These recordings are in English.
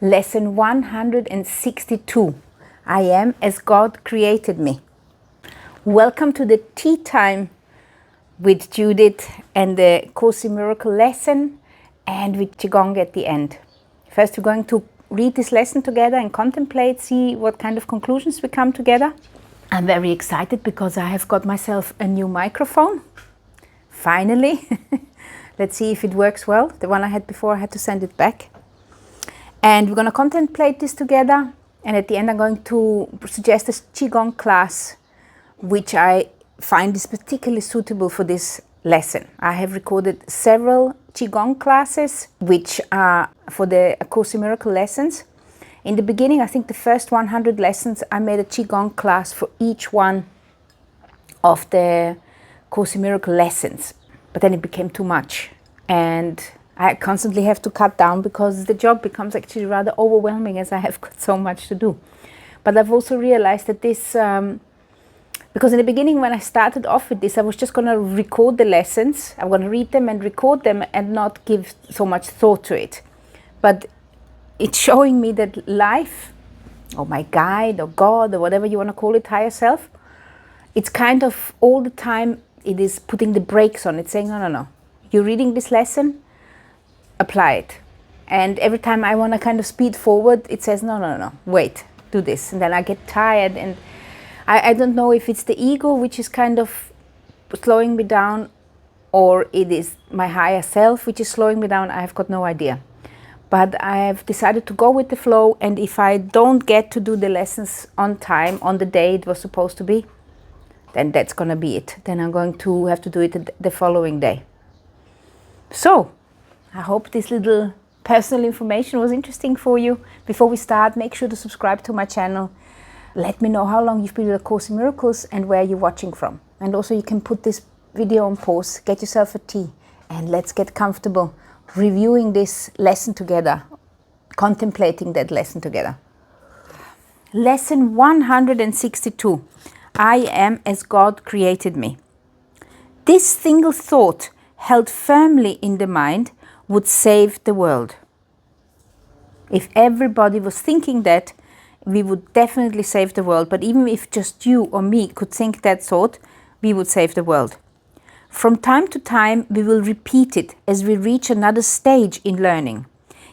Lesson 162. I am as God created me. Welcome to the tea time with Judith and the Course in Miracle lesson and with Qigong at the end. First we're going to read this lesson together and contemplate, see what kind of conclusions we come together. I'm very excited because I have got myself a new microphone. Finally. Let's see if it works well. The one I had before, I had to send it back. And we're going to contemplate this together. And at the end, I'm going to suggest a Qigong class, which I find is particularly suitable for this lesson. I have recorded several Qigong classes, which are for the Course in Miracle lessons. In the beginning, I think the first 100 lessons, I made a Qigong class for each one of the Course in Miracle lessons. But then it became too much. And I constantly have to cut down because the job becomes actually rather overwhelming as I have got so much to do. But I've also realized that this, because in the beginning when I started off with this, I was just going to record the lessons. I'm going to read them and record them and not give so much thought to it. But it's showing me that life, or my guide, or God, or whatever you want to call it, higher self, it's kind of all the time, it is putting the brakes on. It's saying, no. You're reading this lesson, apply it. And every time I want to kind of speed forward, it says, no, wait, do this. And then I get tired. And I don't know if it's the ego which is kind of slowing me down, or it is my higher self which is slowing me down. I have got no idea. But I have decided to go with the flow. And if I don't get to do the lessons on time, on the day it was supposed to be, then that's going to be it. Then I'm going to have to do it the following day. So, I hope this little personal information was interesting for you. Before we start, make sure to subscribe to my channel. Let me know how long you've been with A Course in Miracles and where you're watching from. And also you can put this video on pause, get yourself a tea, and let's get comfortable reviewing this lesson together, contemplating that lesson together. Lesson 162. I am as God created me. This single thought held firmly in the mind would save the world. If everybody was thinking that, we would definitely save the world. But even if just you or me could think that thought, we would save the world. From time to time, we will repeat it as we reach another stage in learning.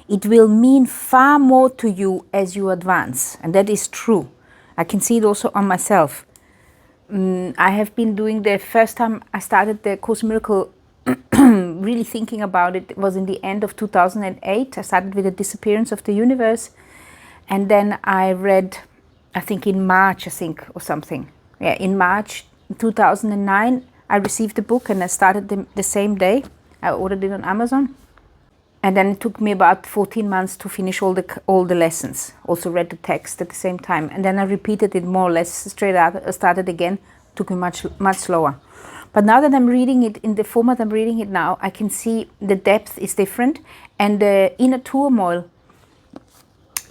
It will mean far more to you as you advance. And that is true. I can see it also on myself. I have been doing the first time I started the Course in Miracle, really thinking about it was in the end of 2008. I started with the disappearance of the universe. And then I read, I think in March, or something. Yeah, in March 2009, I received the book and I started the same day. I ordered it on Amazon. And then it took me about 14 months to finish all the lessons. Also read the text at the same time. And then I repeated it more or less straight out. I started again. Took me much slower. But now that I'm reading it in the format I'm reading it now, I can see the depth is different. And the inner turmoil,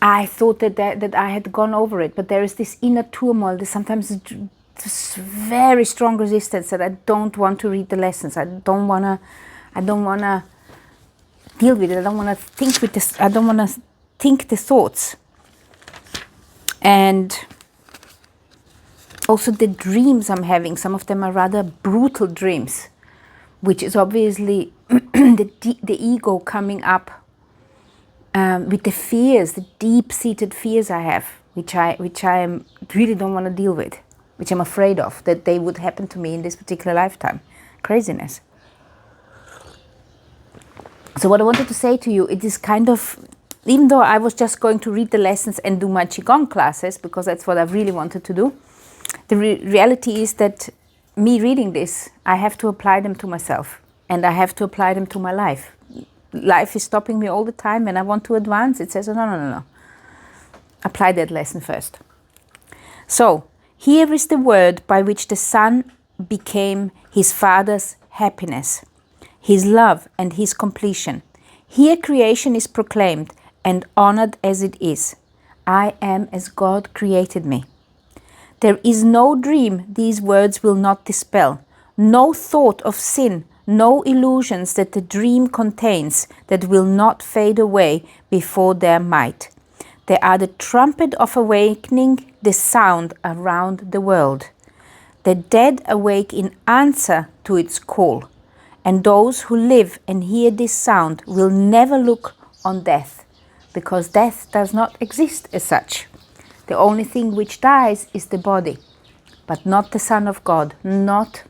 I thought that I had gone over it. But there is this inner turmoil. There's sometimes this very strong resistance that I don't want to read the lessons. I don't want to deal with it. I don't want to think with this. I don't want to think the thoughts. And also the dreams I'm having, some of them are rather brutal dreams, which is obviously the ego coming up with the fears, the deep-seated fears I have, which I really don't want to deal with, which I'm afraid of, that they would happen to me in this particular lifetime. Craziness. So what I wanted to say to you, it is kind of, even though I was just going to read the lessons and do my Qigong classes, because that's what I really wanted to do, the reality is that me reading this, I have to apply them to myself. And I have to apply them to my life. Life is stopping me all the time and I want to advance. It says, no. Apply that lesson first. So, here is the word by which the Son became his Father's happiness, his love and his completion. Here creation is proclaimed and honored as it is. I am as God created me. There is no dream these words will not dispel, no thought of sin, no illusions that the dream contains that will not fade away before their might. They are the trumpet of awakening, the sound around the world. The dead awake in answer to its call, and those who live and hear this sound will never look on death, because death does not exist as such. The only thing which dies is the body, but not the Son of God, not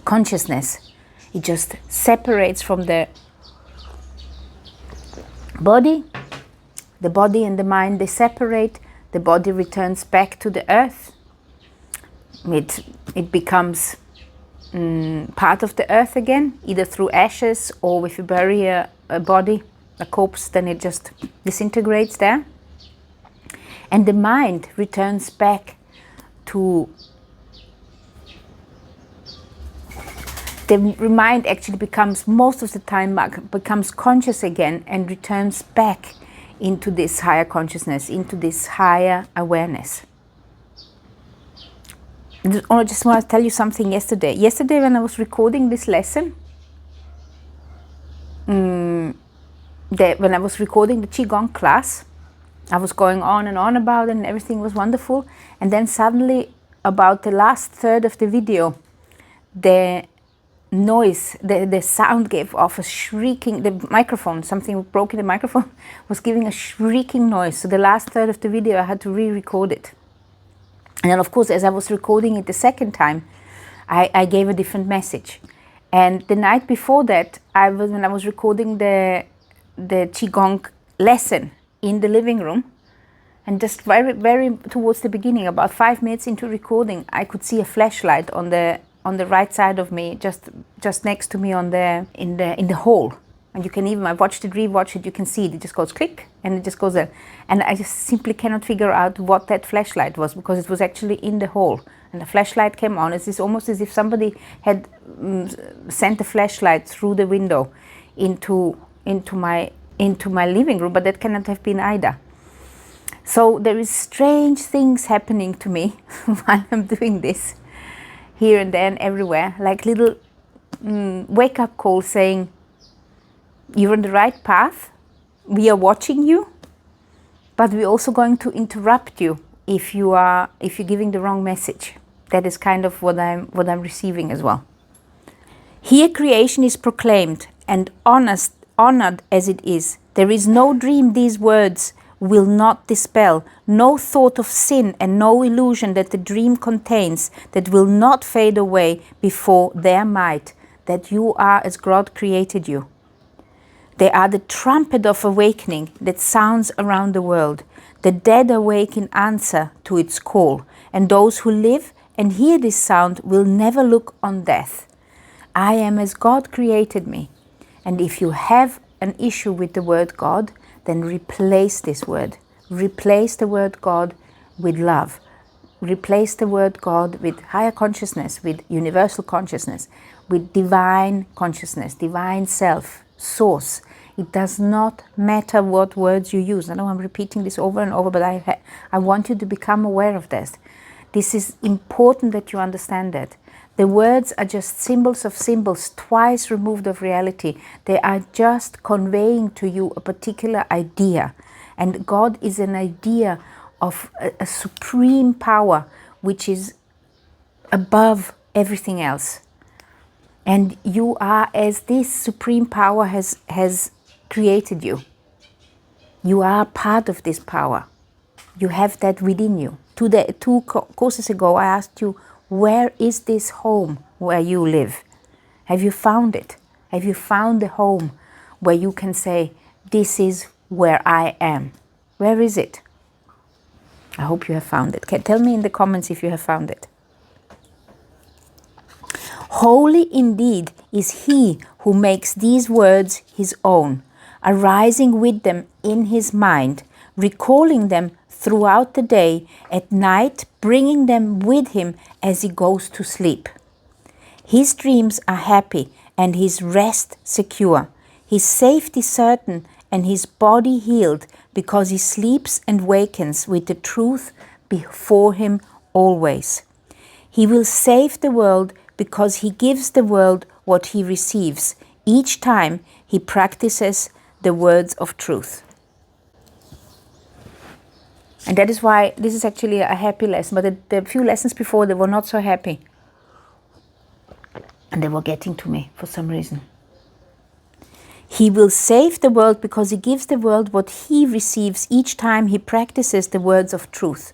consciousness. It just separates from the body. The body and the mind, they separate. The body returns back to the earth. It becomes part of the earth again, either through ashes, or if you bury a body, a corpse, then it just disintegrates there. And the mind returns back to... The mind actually becomes, most of the time, becomes conscious again and returns back into this higher consciousness, into this higher awareness. I just want to tell you something yesterday. Yesterday when I was recording this lesson, when I was recording the Qigong class, I was going on and on about it and everything was wonderful. And then suddenly, about the last third of the video, the noise, the sound gave off a shrieking, the microphone, something broke in the microphone, was giving a shrieking noise. So the last third of the video, I had to re-record it. And then, of course, as I was recording it the second time, I gave a different message. And the night before that, when I was recording the Qigong lesson in the living room, and just very, very towards the beginning, about 5 minutes into recording, I could see a flashlight on the right side of me, just next to me in the hall. And you can even, I watched it, rewatched it, you can see it just goes click, and it just goes there. And I just simply cannot figure out what that flashlight was, because it was actually in the hall. And the flashlight came on. It's almost as if somebody had sent a flashlight through the window into my living room, but that cannot have been either. So there is strange things happening to me while I'm doing this, here and there and everywhere, like little wake-up calls saying, you're on the right path, we are watching you, but we're also going to interrupt you if you're giving the wrong message. That is kind of what I'm receiving as well. Here creation is proclaimed, and honored as it is. There is no dream these words will not dispel, no thought of sin and no illusion that the dream contains that will not fade away before their might, that you are as God created you. They are the trumpet of awakening that sounds around the world. The dead awake in answer to its call, and those who live and hear this sound will never look on death. I am as God created me. And if you have an issue with the word God, then replace this word. Replace the word God with love. Replace the word God with higher consciousness, with universal consciousness, with divine consciousness, divine self, source. It does not matter what words you use. I know I'm repeating this over and over, but I want you to become aware of this. This is important that you understand that. The words are just symbols of symbols, twice removed of reality. They are just conveying to you a particular idea. And God is an idea of a supreme power which is above everything else. And you are as this supreme power has created you. You are part of this power. You have that within you. Two courses ago, I asked you, where is this home where you live? Have you found it? Have you found the home where you can say, this is where I am? Where is it? I hope you have found it. Tell me in the comments if you have found it. Holy indeed is he who makes these words his own, arising with them in his mind, recalling them throughout the day, at night bringing them with him as he goes to sleep. His dreams are happy and his rest secure, his safety certain and his body healed, because he sleeps and wakens with the truth before him always. He will save the world because he gives the world what he receives each time he practices the words of truth. And that is why this is actually a happy lesson. But the few lessons before, they were not so happy. And they were getting to me for some reason. He will save the world because he gives the world what he receives each time he practices the words of truth.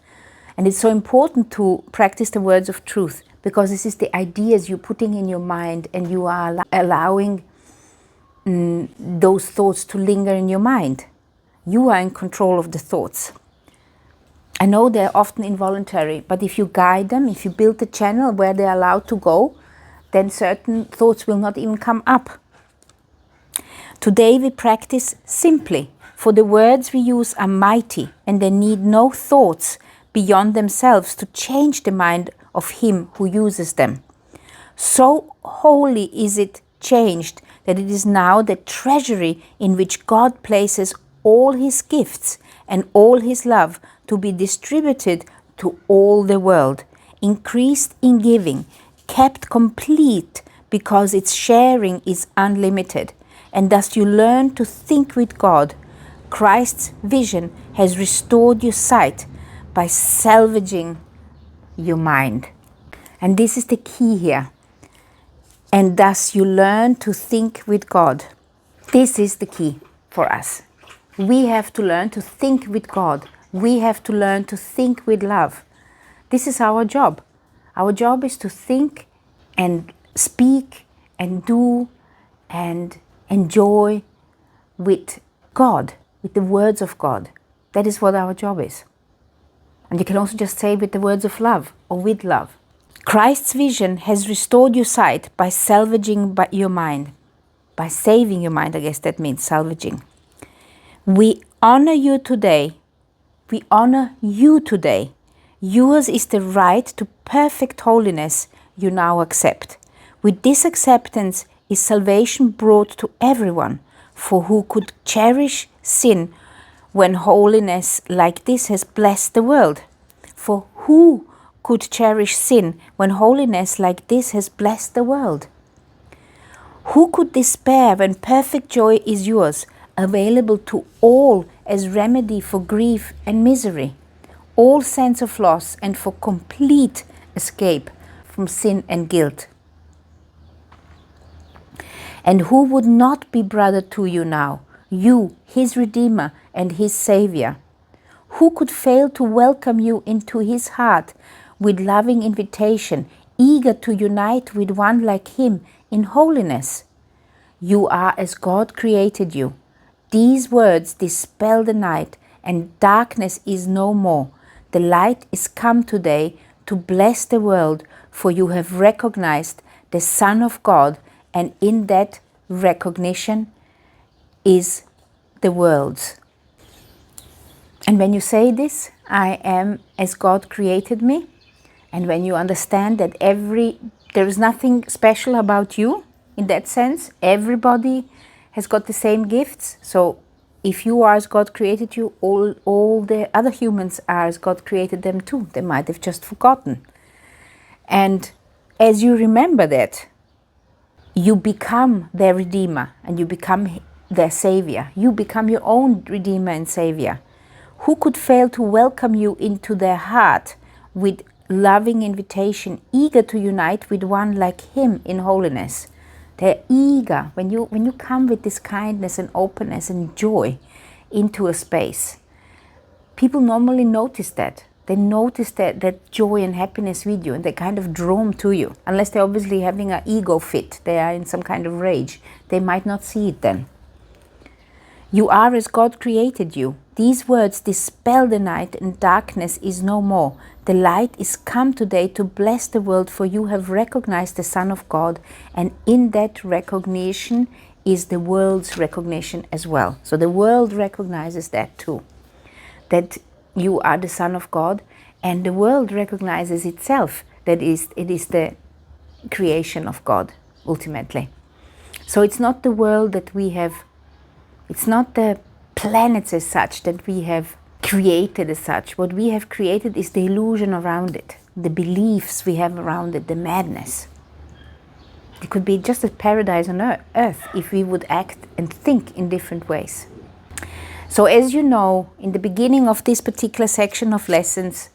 And it's so important to practice the words of truth, because this is the ideas you're putting in your mind, and you are allowing those thoughts to linger in your mind. You are in control of the thoughts. I know they're often involuntary, but if you guide them, if you build the channel where they're allowed to go, then certain thoughts will not even come up. Today we practice simply, for the words we use are mighty, and they need no thoughts beyond themselves to change the mind of him who uses them. So wholly is it changed that it is now the treasury in which God places all his gifts and all his love to be distributed to all the world, increased in giving, kept complete because its sharing is unlimited. And thus you learn to think with God. Christ's vision has restored your sight by salvaging your mind. And this is the key here. And thus you learn to think with God. This is the key for us. We have to learn to think with God. We have to learn to think with love. This is our job. Our job is to think and speak and do and enjoy with God, with the words of God. That is what our job is. And you can also just say with the words of love or with love. Christ's vision has restored your sight by salvaging your mind. By saving your mind, I guess that means salvaging. We honor you today. We honor you today. Yours is the right to perfect holiness you now accept. With this acceptance is salvation brought to everyone, for who could cherish sin when holiness like this has blessed the world? For who could cherish sin when holiness like this has blessed the world? Who could despair when perfect joy is yours, available to all as remedy for grief and misery, all sense of loss, and for complete escape from sin and guilt? And who would not be brother to you now, you, his Redeemer and his Savior? Who could fail to welcome you into his heart with loving invitation, eager to unite with one like him in holiness? You are as God created you. These words dispel the night, and darkness is no more. The light is come today to bless the world, for you have recognized the Son of God, and in that recognition is the world's. And when you say this, I am as God created me, and when you understand that there is nothing special about you in that sense, everybody has got the same gifts. So if you are as God created you, all the other humans are as God created them too. They might have just forgotten. And as you remember that, you become their Redeemer and you become their Savior. You become your own Redeemer and Savior. Who could fail to welcome you into their heart with loving invitation, eager to unite with one like him in holiness? They're eager. When you come with this kindness and openness and joy into a space, people normally notice that. They notice that joy and happiness with you, and they're kind of drawn to you. Unless they're obviously having an ego fit, they are in some kind of rage. They might not see it then. You are as God created you. These words dispel the night, and darkness is no more. The light is come today to bless the world, for you have recognized the Son of God, and in that recognition is the world's recognition as well. So the world recognizes that too, that you are the Son of God, and the world recognizes itself that it is the creation of God, ultimately. So it's not the world that we have, it's not the planets as such that we have created as such. What we have created is the illusion around it, the beliefs we have around it, the madness. It could be just a paradise on earth if we would act and think in different ways. So as you know, in the beginning of this particular section of lessons,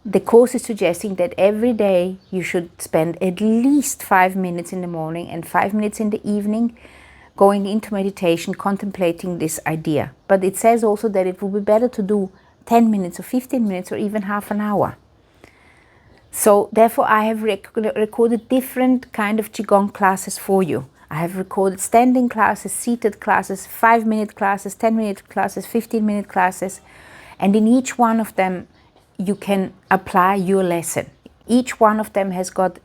the course is suggesting that every day you should spend at least 5 minutes in the morning and 5 minutes in the evening going into meditation, contemplating this idea. But it says also that it would be better to do 10 minutes or 15 minutes or even half an hour. So therefore I have recorded different kind of Qigong classes for you. I have recorded standing classes, seated classes, 5-minute classes, 10-minute classes, 15-minute classes. And in each one of them, you can apply your lesson. Each one of them has got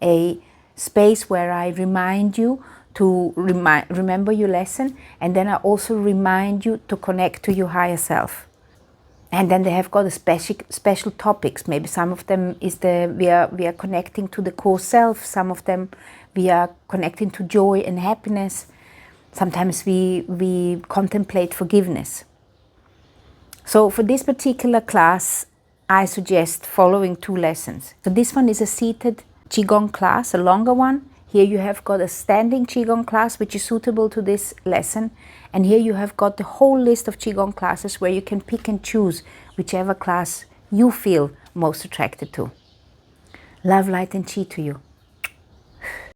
a space where I remind you to remember your lesson, and then I also remind you to connect to your higher self. And then they have got a special topics. Maybe some of them is we are connecting to the core self. Some of them we are connecting to joy and happiness. Sometimes we contemplate forgiveness. So for this particular class, I suggest following 2 lessons. So this one is a seated Qigong class, a longer one. Here you have got a standing Qigong class, which is suitable to this lesson. And here you have got the whole list of Qigong classes where you can pick and choose whichever class you feel most attracted to. Love, light and Qi to you.